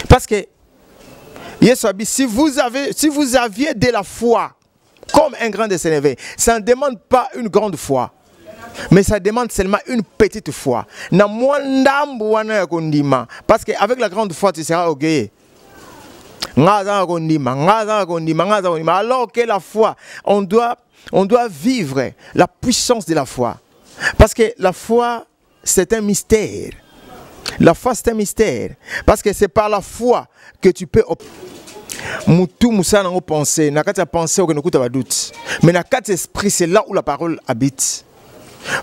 Parce que si vous aviez de la foi comme un grand décénévé, ça ne demande pas une grande foi, mais ça demande seulement une petite foi. Parce qu'avec la grande foi, tu seras orgueilleux. Alors que la foi, on doit vivre la puissance de la foi. Parce que la foi, c'est un mystère. La foi, c'est un mystère. Parce que c'est par la foi que tu peux... Moutou Moussa n'a pas pensé. N'a pas pensé au doute. Mais n'a pas esprit, c'est là où la parole habite.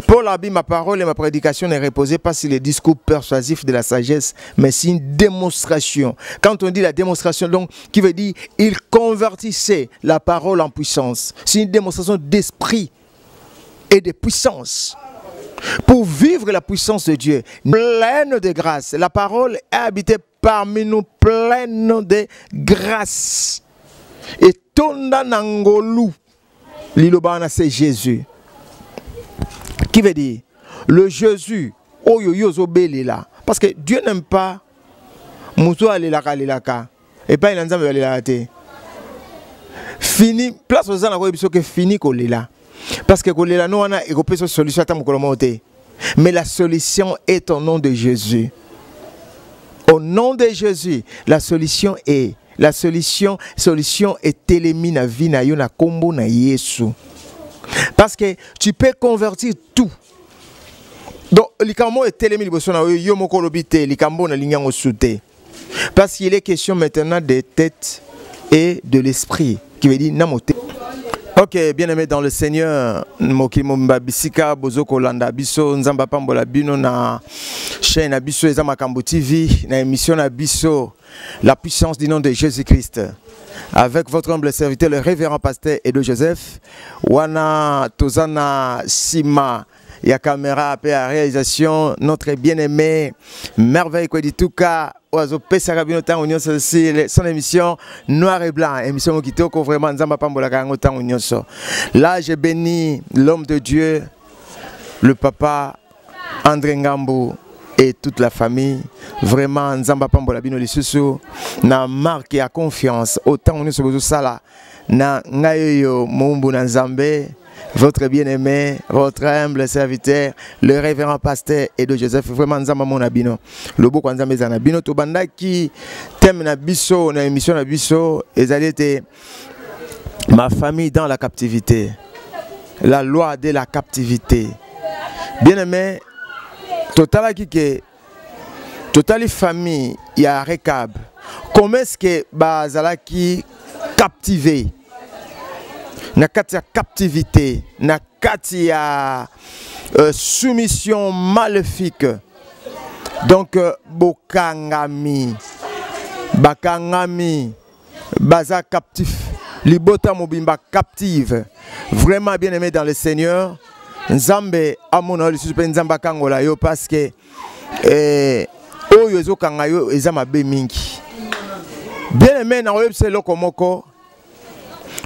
Paul a dit, ma parole et ma prédication ne reposaient pas sur les discours persuasifs de la sagesse, mais c'est une démonstration. Quand on dit la démonstration, donc, qui veut dire, il convertissait la parole en puissance. C'est une démonstration d'esprit et de puissance. Pour vivre la puissance de Dieu, pleine de grâce. La parole est habitée parmi nous, pleine de grâce. Et tonda nangolu, l'ilobana c'est Jésus. Qui veut dire le Jésus, oh yo yo là. Parce que Dieu n'aime pas Moutou alelaka. Et pas il ensemble alelaka. Fini, place aux gens que fini kolela. Parce que kolela no wana et ko solution ta mokolomote. Mais la solution est au nom de Jésus. Au nom de Jésus, la solution est télémi na vie na yo na kombo na Yesu. Parce que tu peux convertir tout. Donc, l'ikamo est télémi liboso na yo moko lobité, likambo na linyango souté. Parce qu'il est question maintenant des têtes et de l'esprit, qui veut dire namote. Ok, bien aimé dans le Seigneur, Mokimo Mbabisika, Bozoko Landa Biso, Nzamba Pambola Bino na chaîne Abiso Ezama Kambo TV, na émission Abiso, la puissance du nom de Jésus-Christ. Avec votre humble serviteur, le révérend pasteur Edo Joseph, Wana Tozana Sima, ya caméra à réalisation, notre bien-aimé, merveille Koueditouka, Oazo Pesarabino Tangunyo, son émission Noir et Blanc, émission qui toko vraiment Nzamba Pambola Kango Tangunyo. Là, j'ai béni l'homme de Dieu, le papa André Ngambo et toute la famille. Vraiment, Nzamba Pambola Bino Lisusu, na marque et à confiance, autant on est sur le sala, na ngayo Mumbu na Nzambe. Votre bien-aimé, votre humble serviteur, le révérend pasteur Edo Joseph, vraiment Nzamba mon abino. Le beau Nzamba zanabino to banda qui thème na biso na émission na biso ezalite ma famille dans la captivité. La loi de la captivité. Bien-aimé, total qui totali famille ya Rekab. Comment est-ce que bazalaki captivé? Nakati ya captivité, nakati ya soumission maléfique. Donc bokangami, bakangami, baza captif, libota mobimba captive. Vraiment bien aimé dans le Seigneur. Nzambe amona li supe nzamba kangola yo parce que oyo ezokanga yo ezama be mingi. Bien aimé na oyebse lokomoko.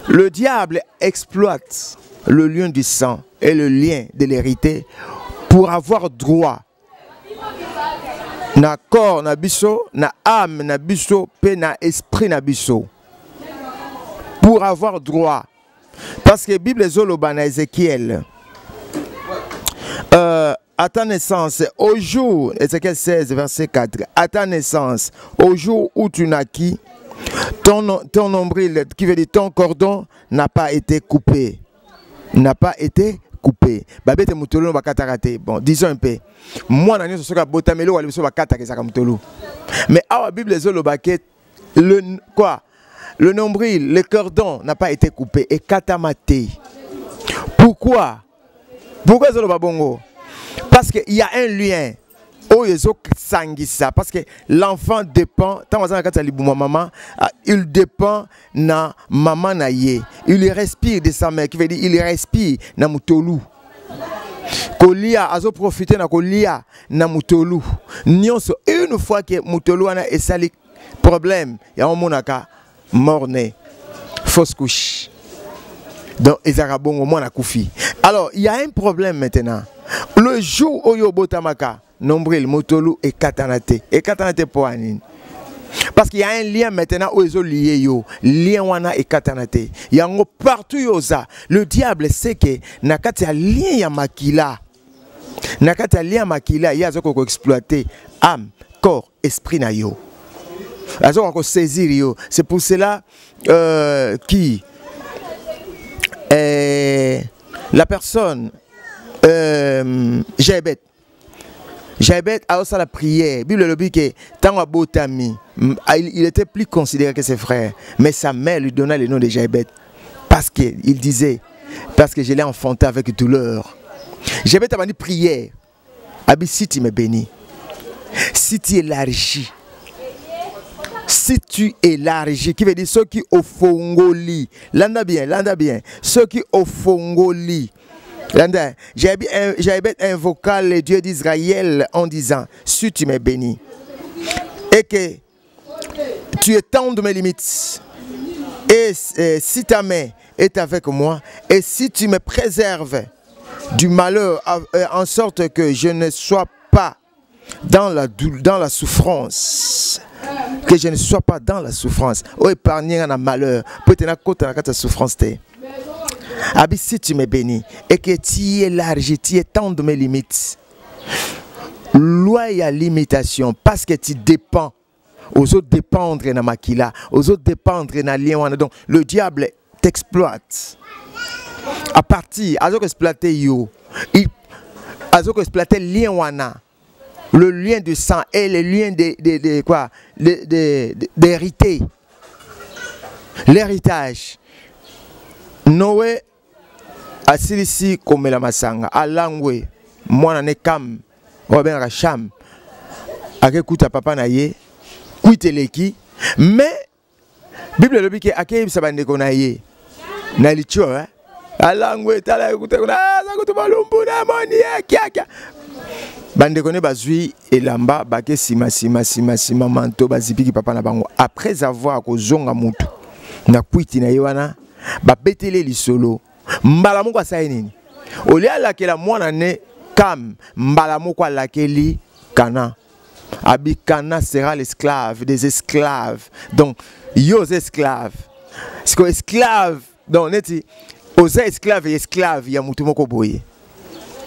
Le diable exploite le lien du sang et le lien de l'hérité pour avoir droit na corps na biso, na âme na biso, pe na esprit na biso. Pour avoir droit. Parce que la Bible est na Ézéchiel. À ta naissance, au jour, Ézéchiel 16, verset 4, à ta naissance, au jour où tu naquis, ton nombril, qui veut dire ton cordon, n'a pas été coupé. N'a pas été coupé. Babete mutolo bakatarate. Bon, disons un peu. Moi, je suis botamelo ou je mais à la Bible, le quoi? Le nombril, le cordon n'a pas été coupé et katamate. Pourquoi? Pourquoi c'est le babongo? Parce qu'il y a un lien. Parce que l'enfant dépend, il dépend na maman na ye. Il respire de sa mère, qui veut dire il respire na mutolu. Kolia azo profiter na kolia na mutolu. Nyonso une fois que mutolu ana esali problème, ya omonaka morné, fausse couche. Donc ezarabongo mona kufi. Alors il y a un problème maintenant. Le jour où yo botamaka nombril, motolu et katanate. Et katanate pour anine. Parce qu'il y a un lien maintenant où ils ont lié yo. Lien wana et katanate. Il y a un partout yosa. Le diable sait que nakati a lien ya makila. Nakati a lien makila, il y a zoko exploiter âme, corps, esprit na yo. Azo ko saisir yo. C'est pour cela qui la personne Jaébet a aussi la prière. Bible le dit que tant à Botami, il était plus considéré que ses frères, mais sa mère lui donna le nom de Jaébet parce qu'il disait, parce que je l'ai enfanté avec douleur. Jaébet a dit prière. Abi si tu me bénis, si tu élargis. Si tu élargis, qui veut dire ceux qui au fongoli, landa bien, ceux qui au fongoli, landa, j'avais invoqué le Dieu d'Israël en disant, si tu m'es béni, et que tu étends mes limites, et si ta main est avec moi, et si tu me préserves du malheur, en sorte que je ne sois pas dans la souffrance, que je ne sois pas dans la souffrance, ou épargner un malheur, peut-être côté de la souffrance. Abi, si tu me bénis et que tu élargis, tu étends mes limites, loi et limitation, parce que tu dépends, aux autres dépendre dans makila, aux autres dépendre dans lien. Donc le diable t'exploite. À partir, à exploiter yo, à exploiter lien wana. Le lien de sang et le lien d'hérité. L'héritage. Noé a silisi comme la masanga. A langwe. Moi n'en kam. Robin Racham. A écoute papa naye. Kuite leki. Mais Bible le dit que aké sabande konaye. Na licho hein. A langwe tala écoute kona. Ça coûte malumbu na moni kia. Bande kone bazui elamba bake sima manto bazipiki papa na bango après avoir kozonga mutu na kuiti na yewana ba betele lisolo mbala moko asai nini olia la ke la mwana ne kam mbala moko la keli kana abi kana sera l'esclave des esclaves donc yo esclaves c'est que esclave donc neti aux esclaves et esclaves ya mutu moko boye.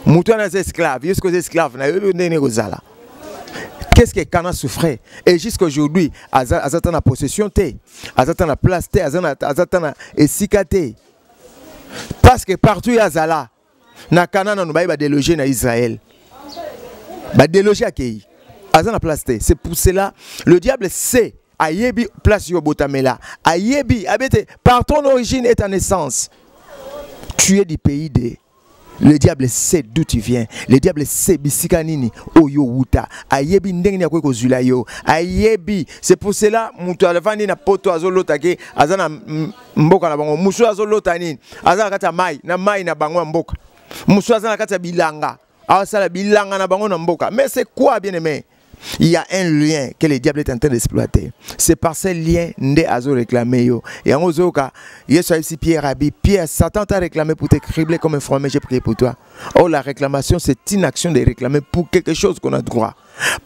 Moutouana est esclave, jusqu'aux esclaves, qu'est-ce que Cana souffrait? Et jusqu'à aujourd'hui, Azatan a possession, Azatan a place, Azatan a esikaté. Parce que partout il y a Zala, na Cana n'a pas délogé na Israël. Ba délogé à qui? Azatan a place. C'est pour cela, le diable sait, Ayebi place yo botamela, Ayebi, abete, par ton origine et ta naissance, tu es du pays de. Le diable sait d'où tu viens. Le diable sait bisikanini oyo wuta. Ayebi ndenge na kweko zula yo. Ayebi. C'est pour cela mutu alafandi na poto azolota ke azana mboka na bango. Musu azolota nini? Azana kata mai na bango mboka. Musu azana kata bilanga. Azana bilanga na bango na mboka. Mais c'est quoi bien aimé? Il y a un lien que le diable est en train d'exploiter. C'est par ce lien que Azo réclamé yo. Et en Ozoka, Yesu ici Pierre Abi, Pierre, Satan t'a réclamé pour te cribler comme un fromage, j'ai prié pour toi. Oh, la réclamation, c'est une action de réclamer pour quelque chose qu'on a droit.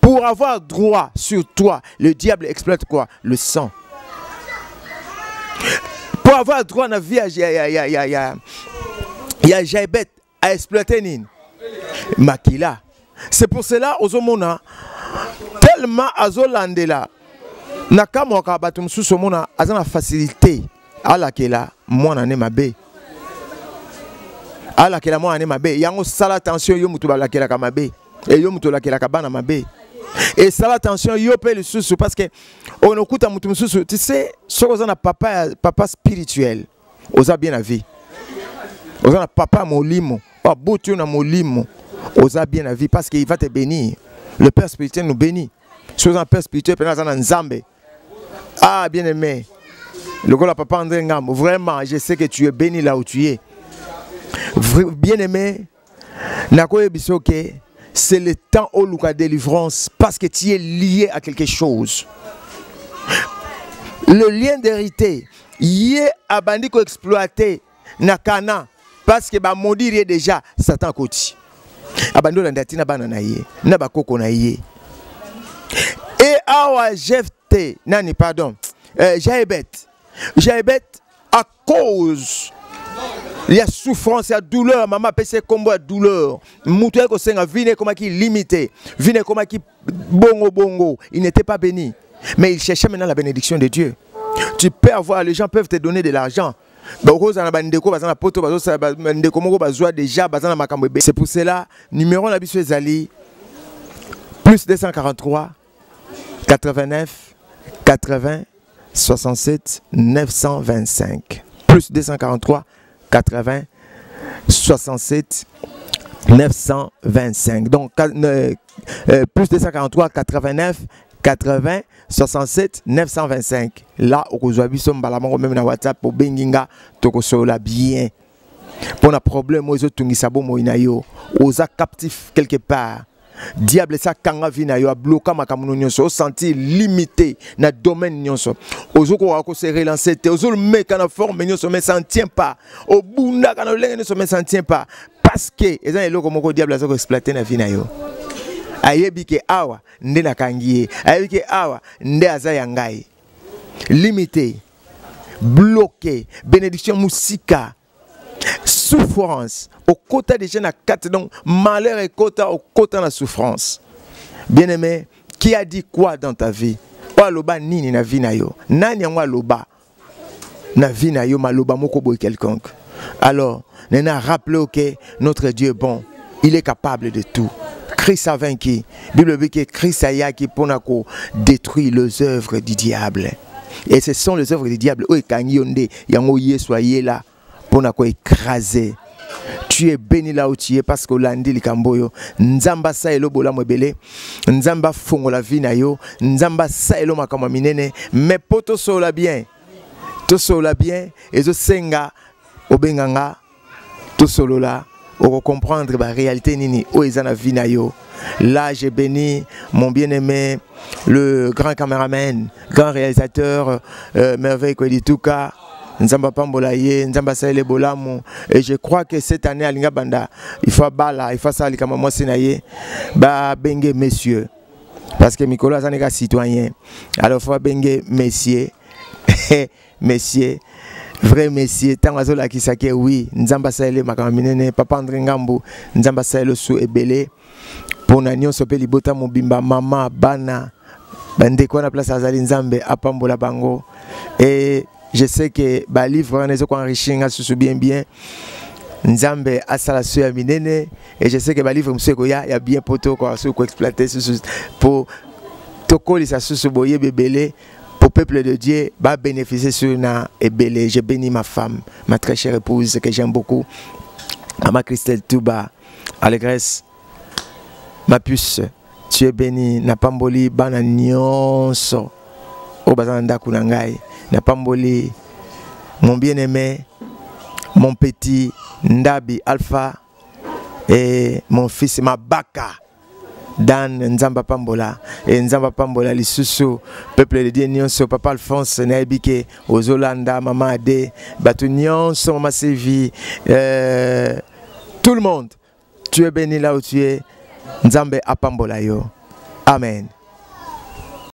Pour avoir droit sur toi, le diable exploite quoi? Le sang. Pour avoir droit dans la vie, il y a Jaébet à exploiter Nin. Makila. C'est pour cela, Ozomona, tellement Azolandela, Nakamo Kabatum Susomona, Azana facilité, à laquelle moi n'en ai ma baie. À laquelle moi n'en ai ma baie. Yango sala attention, Yomutuba laquelle ma baie. Et Yomutu laquelle kabana ma baie. Et sala attention, Yopé le sous parce que on écoute à Mutum sous. Tu sais, ce qu'on a papa spirituel, osa bien la vie. Osa papa molimo, oh botu na molimo. Osa bien la vie parce qu'il va te bénir. Le Père spirituel nous bénit. Si un Père spirituel, ah bien aimé, le gars papa André Ngam, vraiment, je sais que tu es béni là où tu es. Bien aimé, c'est le temps où la délivrance parce que tu es lié à quelque chose. Le lien d'hérité, il est abandonné exploité Nakana parce que maudit déjà Satan côté. Abandola ndatina bana na ye. Na bakoko na ye. Et awa Jephté, nani pardon. Jaébet à cause il y a souffrance, il y a douleur, maman pèse combo à douleur. Moutoué ko senga vine comme qui limité, vine comme qui bongo, il n'était pas béni, mais il cherchait maintenant la bénédiction de Dieu. Tu peux avoir, les gens peuvent te donner de l'argent. C'est pour cela, numéro la biso ezali plus 243 89 80 67 925 plus 243 80 67 925 donc plus 243 89 80 67 925 là au Kozoabiso mbalamango même na WhatsApp pour benginga tokosola bien pour un problème aux autres tungisabo moinayo aux captifs quelque part. Diable ça kanga vina yo a bloqué makamuno nyonso senti limité na domaine nyonso ozoko ko se relancer te ozol me kana forme nyonso mais ça ne tient pas au bunda kana lenge nyonso mais ça ne tient pas parce que ezan eloko moko diable azoko exploiter na vina yo ayebi ke awa nde na kangiye ayebi ke awa nde aza yangai limité bloqué bénédiction musika souffrance au côté des gens à 4 donc malheur et côté au côté de la souffrance. Bien-aimé, qui a dit quoi dans ta vie? Wa loba nini na vie na yo? Nani ngwa loba na vie na yo maloba moko boy quelconque. Alors, nena rappelez que notre Dieu est bon, il est capable de tout. Christ a vaincu. Bible dit que Christ a yaki pour détruire les œuvres du diable. Et ce sont les œuvres du diable. Oy kanyonde yango yesoyé là. Pour écraser. Tu es béni là où tu es parce que l'andi likamboyo nzamba saelo bola mobele nzamba fongo la vie na yo nzamba saelo makama minene mais poto sola bien to sola bien et zo senga obenganga to solo là on comprendre la réalité nini o ezana vie na yo. Là j'ai béni mon bien-aimé le grand caméraman grand réalisateur merveille Kwedituka Nzamba pambola ye, nzamba saele bolamu. Et je crois que cette année à Lingabanda, il faut bala, il faut ça comme moi senaye, ba bengue messieurs, parce que Nicolas n'est pas citoyen. Alors il faut bengue messieurs, messieurs, vrai messieurs. Tant azola qui sake oui, nzamba saele makaminene, papa André Ngambu, nzamba saele sous ebele. Pour nanion sope libota mobimba mama bana, bande quoi na place azali nzambe apambola bango et je sais que les livres sont enrichis bien. Nzambe a sa la minene et je sais que les livres il y a bien poto quoi exploiter pour tokoli sa sous boyer bébélé pour peuple de Dieu va bénéficier sur na et belé. Je bénis ma femme, ma très chère épouse que j'aime beaucoup, Maman Christelle Touba, allégresse, ma puce, tu es béni na pamboli bana nyonso o bazanda kunangai. Na pamboli, mon bien-aimé, mon petit Ndabi Alpha et mon fils Mabaka Dan Nzamba Pambola et Nzamba Pambola lisusu peuple de Dieu nyonso papa Alphonse naibike ozolanda mama Ade batu nyonso mama Sévi tout le monde tu es béni là où tu es Nzambe apambola yo amen.